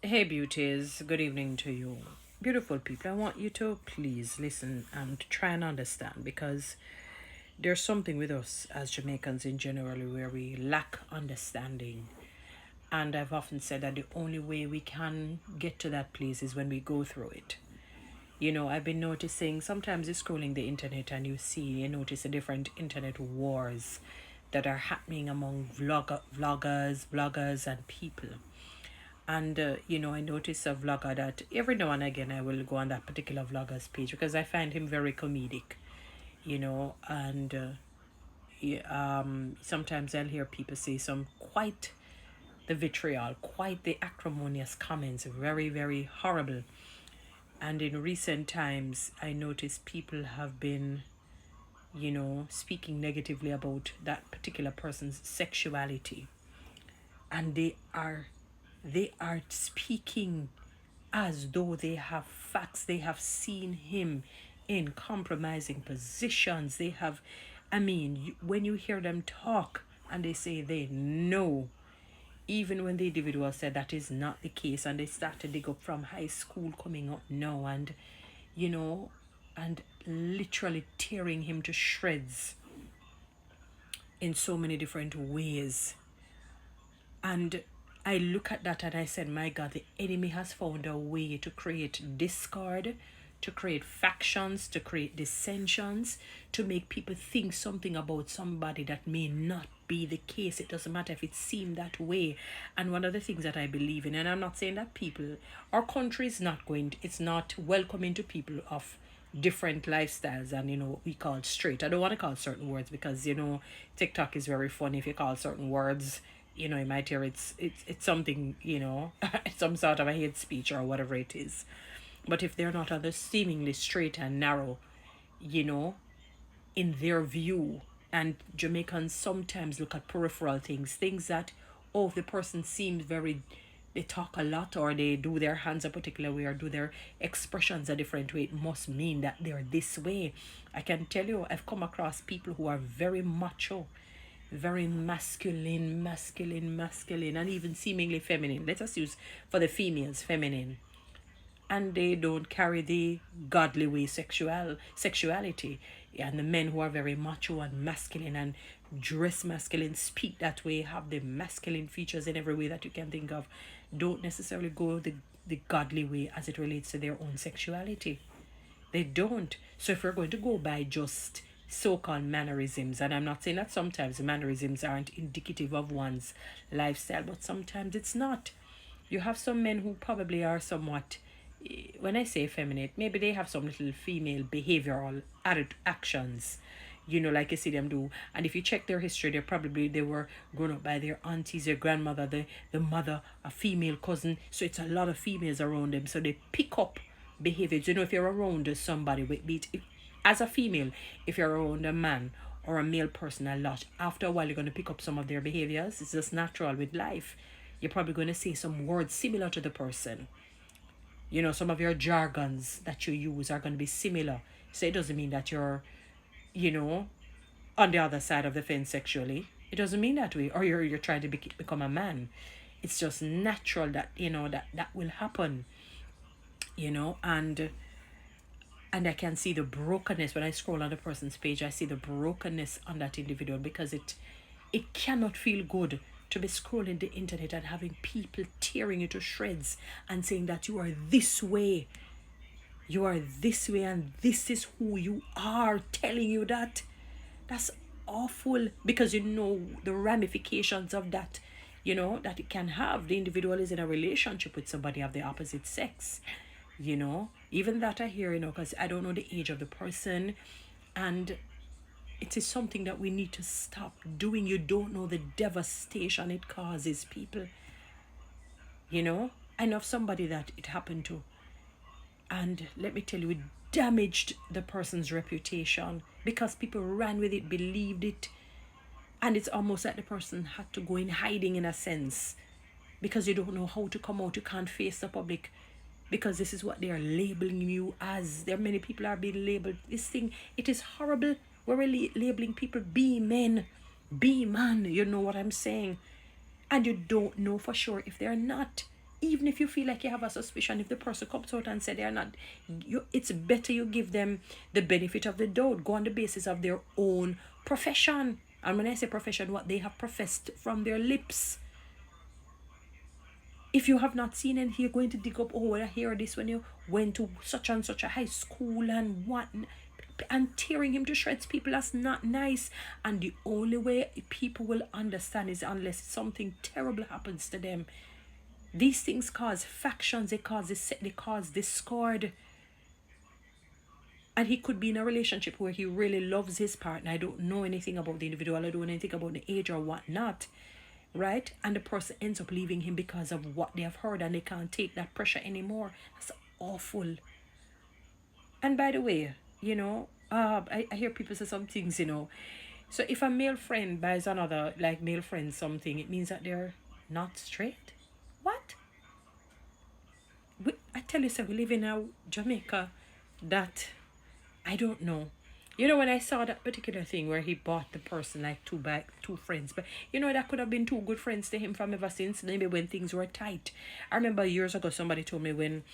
Hey, beauties, good evening to you. Beautiful people, I want you to please listen and try and understand because there's something with us as Jamaicans in general where we lack understanding. And I've often said that the only way we can get to that place is when we go through it. I've been noticing sometimes you're scrolling the internet and you notice the different internet wars that are happening among vloggers, bloggers, and people. And I notice a vlogger that every now and again I will go on that particular vlogger's page because I find him very comedic, and sometimes I'll hear people say some quite the vitriol, quite the acrimonious comments, very, very horrible. And in recent times, I notice people have been, speaking negatively about that particular person's sexuality, and they are speaking as though they have facts. They have seen him in compromising positions. They have, I mean, when you hear them talk and they say they know, even when the individual said that is not the case, and they start to dig up from high school coming up now, and you know, and literally tearing him to shreds in so many different ways. And I look at that and I said, my God, the enemy has found a way to create discord, to create factions, to create dissensions, to make people think something about somebody that may not be the case. It doesn't matter if it seemed that way. And one of the things that I believe in, and I'm not saying that people, our country is not it's not welcoming to people of different lifestyles and we call straight. I don't want to call certain words because TikTok is very funny if you call certain words. You might hear it's something, some sort of a hate speech or whatever it is. But if they're not on the seemingly straight and narrow, you know, in their view, and Jamaicans sometimes look at peripheral things that, oh, if the person seems very, they talk a lot or they do their hands a particular way or do their expressions a different way, it must mean that they're this way. I can tell you, I've come across people who are very macho, very masculine, and even seemingly feminine. Let us use for the females feminine, and they don't carry the godly way sexuality. And the men who are very macho and masculine and dress masculine, speak that way, have the masculine features in every way that you can think of, don't necessarily go the godly way as it relates to their own sexuality. They don't. So if we're going to go by just so-called mannerisms, and I'm not saying that sometimes mannerisms aren't indicative of one's lifestyle, but sometimes it's not. You have some men who probably are somewhat, when I say feminine, maybe they have some little female behavioral added actions, like you see them do. And if you check their history, they were grown up by their aunties, their grandmother, the mother, a female cousin. So it's a lot of females around them. So they pick up behaviors. If you're around somebody with beat, as a female, if you're around a man or a male person a lot, after a while you're going to pick up some of their behaviors. It's just natural with life. You're probably going to say some words similar to the person. Some of your jargons that you use are going to be similar. So it doesn't mean that you're, you know, on the other side of the fence sexually. It doesn't mean that way. Or you're trying to become a man. It's just natural that, that will happen, and I can see the brokenness when I scroll on the person's page. I see the brokenness on that individual because it cannot feel good to be scrolling the internet and having people tearing you to shreds and saying that you are this way, and this is who you are, telling you that. That's awful because the ramifications of that, that it can have. The individual is in a relationship with somebody of the opposite sex, even that I hear, because I don't know the age of the person, and it is something that we need to stop doing. You don't know the devastation it causes people. I know of somebody that it happened to, and let me tell you, it damaged the person's reputation because people ran with it, believed it, and it's almost like the person had to go in hiding in a sense because you don't know how to come out. You can't face the public because this is what they are labeling you as. There are many people are being labeled this thing. It is horrible. We're really labeling people be men, be man. You know what I'm saying? And you don't know for sure if they're not. Even if you feel like you have a suspicion, if the person comes out and said they're not, it's better you give them the benefit of the doubt. Go on the basis of their own profession. And when I say profession, what they have professed from their lips. If you have not seen it, you're going to dig up, oh, I hear this when you went to such and such a high school and what, and tearing him to shreds. People, that's not nice. And the only way people will understand is unless something terrible happens to them. These things cause factions, they cause discord. And he could be in a relationship where he really loves his partner. I don't know anything about the individual, I don't know anything about the age or whatnot, right? And the person ends up leaving him because of what they have heard, and they can't take that pressure anymore. That's awful. And by the way, I hear people say some things, So if a male friend buys another, like, male friend something, it means that they're not straight? What? I tell you, so we live in a Jamaica that I don't know. When I saw that particular thing where he bought the person like two friends, but that could have been two good friends to him from ever since, maybe when things were tight. I remember years ago somebody told me when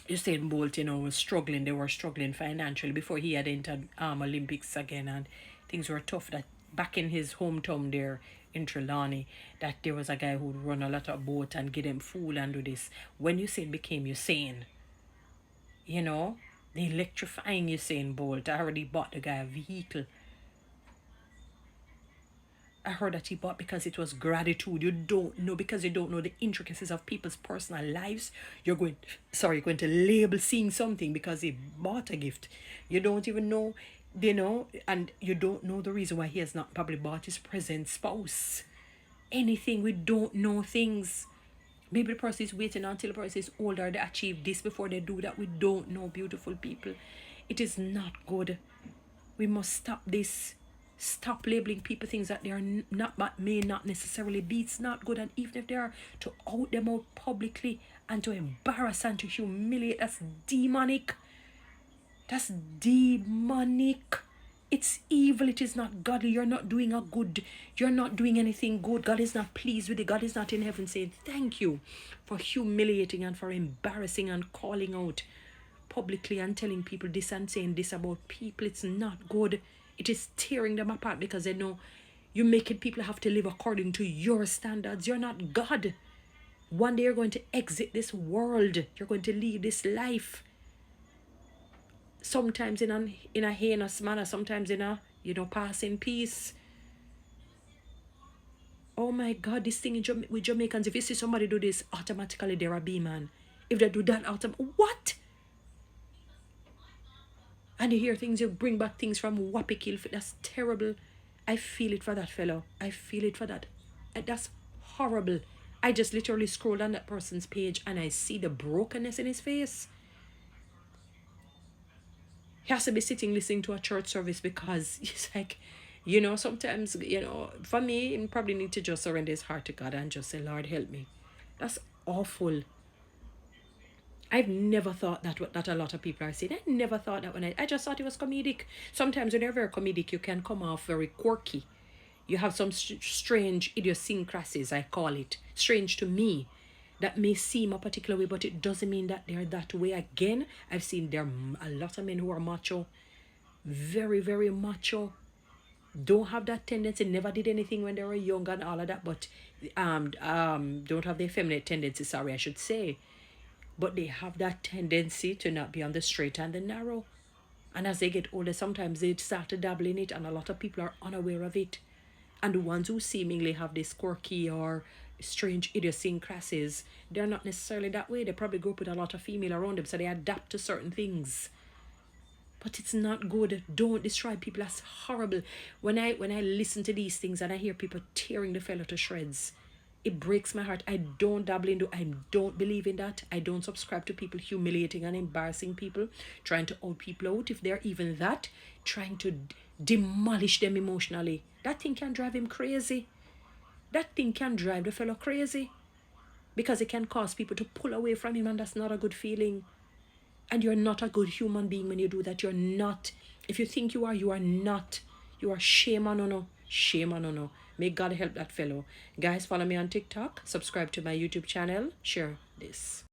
Usain Bolt, was struggling, they were struggling financially before he had entered Olympics again, and things were tough, that back in his hometown there in Trelawney, that there was a guy who'd run a lot of boat and get them food and do this. When Usain became Usain, the electrifying Usain Bolt, I already bought the guy a vehicle. I heard that he bought because it was gratitude. You don't know, because you don't know the intricacies of people's personal lives. You're going to label seeing something because he bought a gift. You don't even know, and you don't know the reason why he has not probably bought his present spouse anything. We don't know things. Maybe the person is waiting until the person is older to achieve this before they do that. We don't know, beautiful people. It is not good. We must stop this. Stop labeling people things that they are not, but may not necessarily be. It's not good. And even if they are, to out them out publicly and to embarrass and to humiliate, that's demonic. That's demonic. It's evil. It is not godly. You're not doing anything good. God is not pleased with it. God is not in heaven saying thank you for humiliating and for embarrassing and calling out publicly and telling people this and saying this about people. It's not good. It is tearing them apart because they know you're making people have to live according to your standards. You're not God. One day you're going to exit this world. You're going to leave this life. Sometimes in a heinous manner, sometimes in a, passing peace. Oh my God, this thing with Jamaicans, if you see somebody do this, automatically they're a B-man. If they do that, what? And you hear things, you bring back things from Wappy. That's terrible. I feel it for that fellow. I feel it for that. That's horrible. I just literally scrolled on that person's page and I see the brokenness in his face. He has to be sitting listening to a church service because it's like, sometimes, for me, he probably need to just surrender his heart to God and just say, Lord, help me. That's awful. I've never thought that a lot of people are saying. I never thought that I just thought it was comedic. Sometimes when you're very comedic, you can come off very quirky. You have some strange idiosyncrasies, I call it. Strange to me. That may seem a particular way, but it doesn't mean that they're that way. Again, I've seen there are a lot of men who are macho. Very, very macho. Don't have that tendency, never did anything when they were young and all of that, but don't have the effeminate tendency, sorry, I should say. But they have that tendency to not be on the straight and the narrow. And as they get older, sometimes they start to dabble in it, and a lot of people are unaware of it. And the ones who seemingly have this quirky or strange idiosyncrasies, they're not necessarily that way. They probably grew up with a lot of female around them, so they adapt to certain things. But it's not good. Don't destroy people. That's horrible. When I listen to these things and I hear people tearing the fellow to shreds, it breaks my heart. I don't dabble into, I don't believe in that. I don't subscribe to people humiliating and embarrassing people, trying to out people out, if they're even that, trying to demolish them emotionally. That thing can drive him crazy. That thing can drive the fellow crazy because it can cause people to pull away from him, and that's not a good feeling. And you're not a good human being when you do that. You're not. If you think you are not. You are shame on no. Shame on no. May God help that fellow. Guys, follow me on TikTok, subscribe to my YouTube channel, share this.